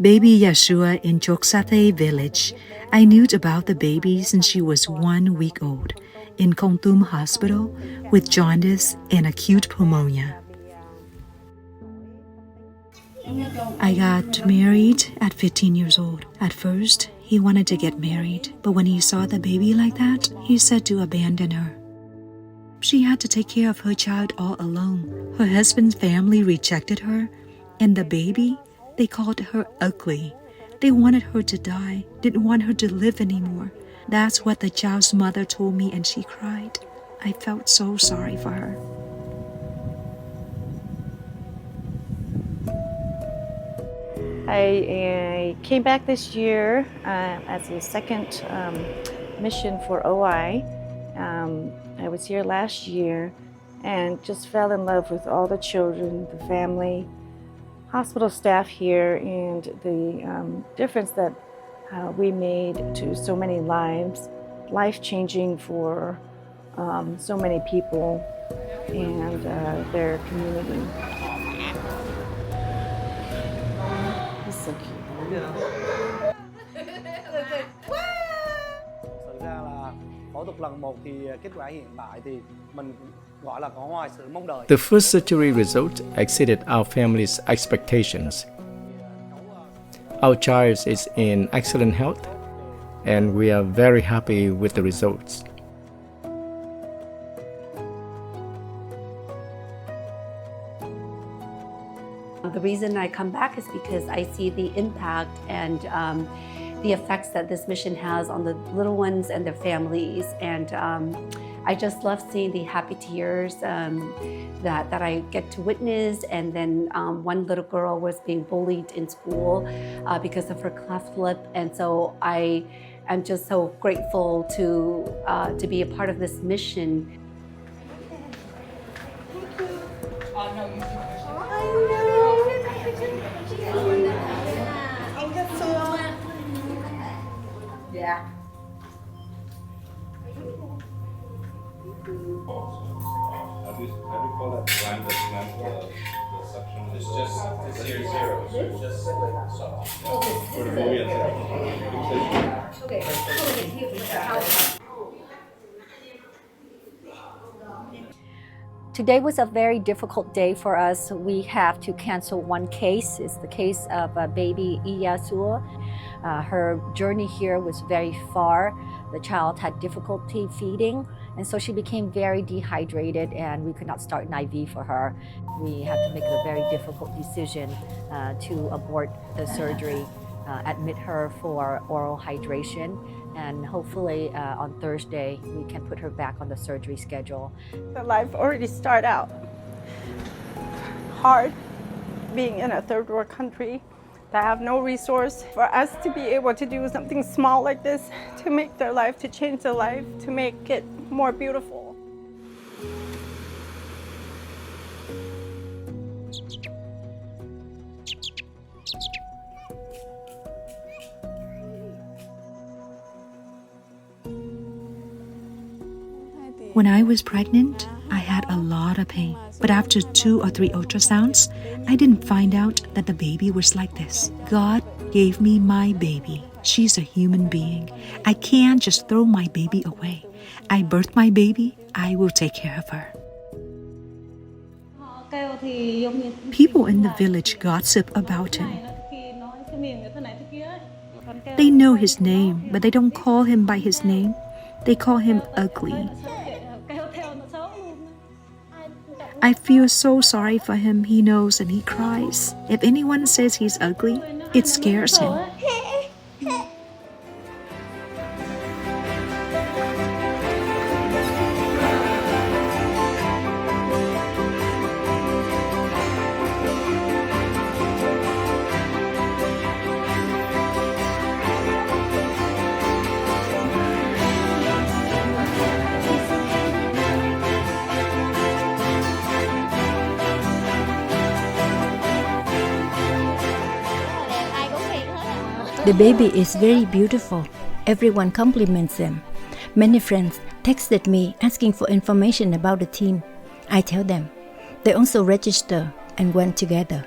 Baby Yeshua in Choksatay village. I knew about the baby since she was 1 week old in Kon Tum hospital with jaundice and acute pneumonia. I got married at 15 years old. At first, he wanted to get married, but when he saw the baby like that, he said to abandon her. She had to take care of her child all alone. Her husband's family rejected her, and the baby, they called her ugly. They wanted her to die, didn't want her to live anymore. That's what the child's mother told me, and she cried. I felt so sorry for her. I came back this year as a second mission for OI. I was here last year and just fell in love with all the children, the family, hospital staff here, and the difference that we made to so many lives, life-changing for so many people and their community. He's so cute. Thực ra là phẫu thuật lần 1 thì kết quả hiện tại thì mình gọi là có ngoài sự mong đợi. The first surgery result exceeded our family's expectations. Our child is in excellent health, and we are very happy with the results. The reason I come back is because I see the impact and the effects that this mission has on the little ones and their families. And I just love seeing the happy tears that I get to witness. And then one little girl was being bullied in school because of her cleft lip. And so I am just so grateful to be a part of this mission. Yeah. Have you called that line that clamps the suction? It's just this here zero, so it's just soft. For the movie, Today was a very difficult day for us. We have to cancel one case. It's the case of baby Iyasua. Her journey here was very far. The child had difficulty feeding, and so she became very dehydrated, and we could not start an IV for her. We had to make a very difficult decision to abort the surgery, admit her for oral hydration, and hopefully on Thursday we can put her back on the surgery schedule. The life already started out hard, being in a third world country that have no resource. For us to be able to do something small like this, to make their life, to change their life, to make it more beautiful. When I was pregnant, I had a lot of pain. But after 2 or 3 ultrasounds, I didn't find out that the baby was like this. God gave me my baby. She's a human being. I can't just throw my baby away. I birthed my baby. I will take care of her. People in the village gossip about him. They know his name, but they don't call him by his name. They call him ugly. I feel so sorry for him. He knows and he cries. If anyone says he's ugly, it scares him. The baby is very beautiful. Everyone compliments them. Many friends texted me asking for information about the team. I tell them, They also registered and went together.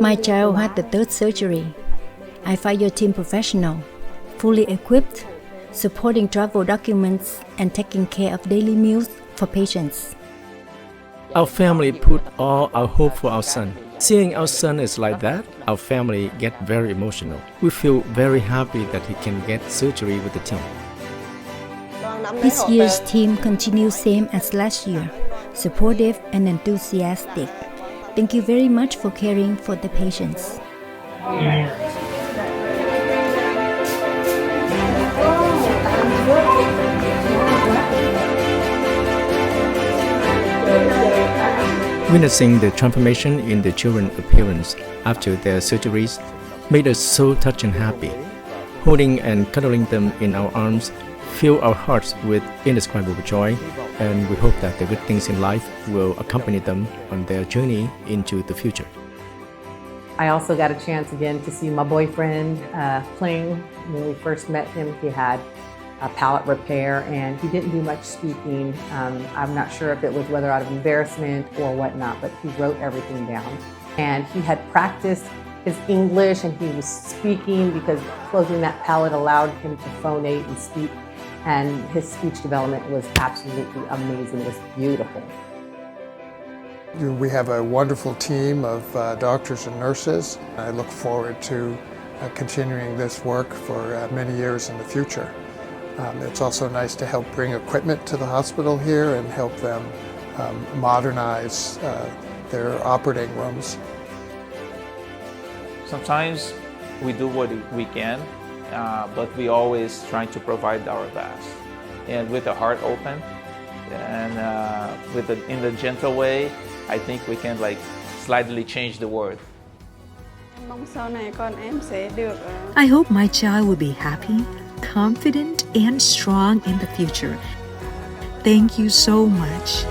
My child had the third surgery. I find your team professional, fully equipped, supporting travel documents and taking care of daily meals for patients. Our family put all our hope for our son. Seeing our son is like that, our family get very emotional. We feel very happy that he can get surgery with the team. This year's team continues same as last year, supportive and enthusiastic. Thank you very much for caring for the patients. Witnessing the transformation in the children's appearance after their surgeries made us so touched and happy. Holding and cuddling them in our arms fill our hearts with indescribable joy, and we hope that the good things in life will accompany them on their journey into the future. I also got a chance again to see my boyfriend playing. When we first met him, he had a palate repair and he didn't do much speaking. I'm not sure if it was whether out of embarrassment or whatnot, but he wrote everything down. And he had practiced his English and he was speaking because closing that palate allowed him to phonate and speak. And his speech development was absolutely amazing. It was beautiful. We have a wonderful team of doctors and nurses. I look forward to continuing this work for many years in the future. It's also nice to help bring equipment to the hospital here and help them modernize their operating rooms. Sometimes we do what we can, but we always try to provide our best. And with the heart open and in the gentle way, I think we can slightly change the world. I hope my child will be happy, confident, and strong in the future. Thank you so much.